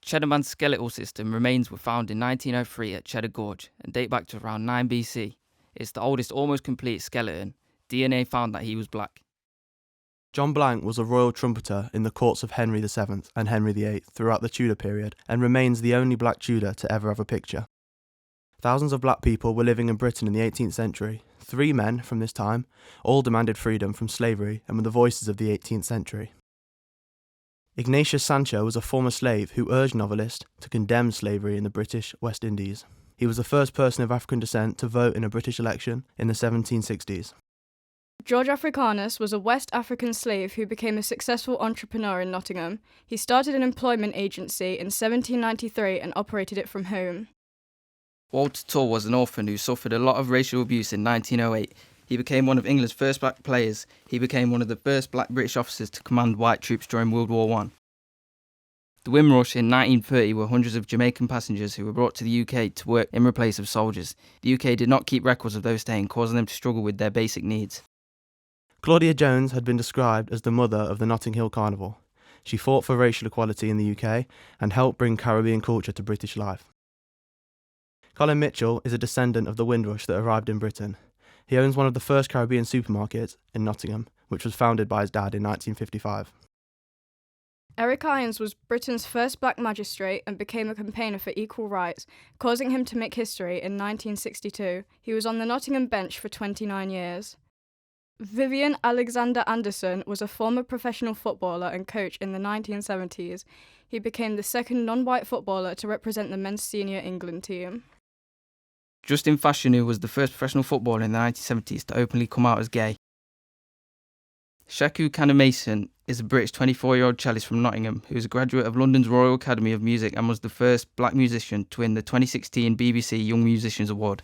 Cheddar Man's skeletal system remains were found in 1903 at Cheddar Gorge and date back to around 9 BC. It's the oldest almost complete skeleton. DNA found that he was black. John Blank was a royal trumpeter in the courts of Henry VII and Henry VIII throughout the Tudor period and remains the only black Tudor to ever have a picture. Thousands of black people were living in Britain in the 18th century. 3 men from this time all demanded freedom from slavery and were the voices of the 18th century. Ignatius Sancho was a former slave who urged novelists to condemn slavery in the British West Indies. He was the first person of African descent to vote in a British election in the 1760s. George Africanus was a West African slave who became a successful entrepreneur in Nottingham. He started an employment agency in 1793 and operated it from home. Walter Tull was an orphan who suffered a lot of racial abuse in 1908. He became one of England's first black players. He became one of the first black British officers to command white troops during World War I. The Windrush in 1930 were hundreds of Jamaican passengers who were brought to the UK to work in replace of soldiers. The UK did not keep records of those staying, causing them to struggle with their basic needs. Claudia Jones had been described as the mother of the Notting Hill Carnival. She fought for racial equality in the UK and helped bring Caribbean culture to British life. Colin Mitchell is a descendant of the Windrush that arrived in Britain. He owns one of the first Caribbean supermarkets in Nottingham, which was founded by his dad in 1955. Eric Irons was Britain's first black magistrate and became a campaigner for equal rights, causing him to make history in 1962. He was on the Nottingham bench for 29 years. Vivian Alexander Anderson was a former professional footballer and coach in the 1970s. He became the second non-white footballer to represent the men's senior England team. Justin Fashanu was the first professional footballer in the 1970s to openly come out as gay. Shaku Kanemason is a British 24-year-old cellist from Nottingham who is a graduate of London's Royal Academy of Music and was the first black musician to win the 2016 BBC Young Musicians Award.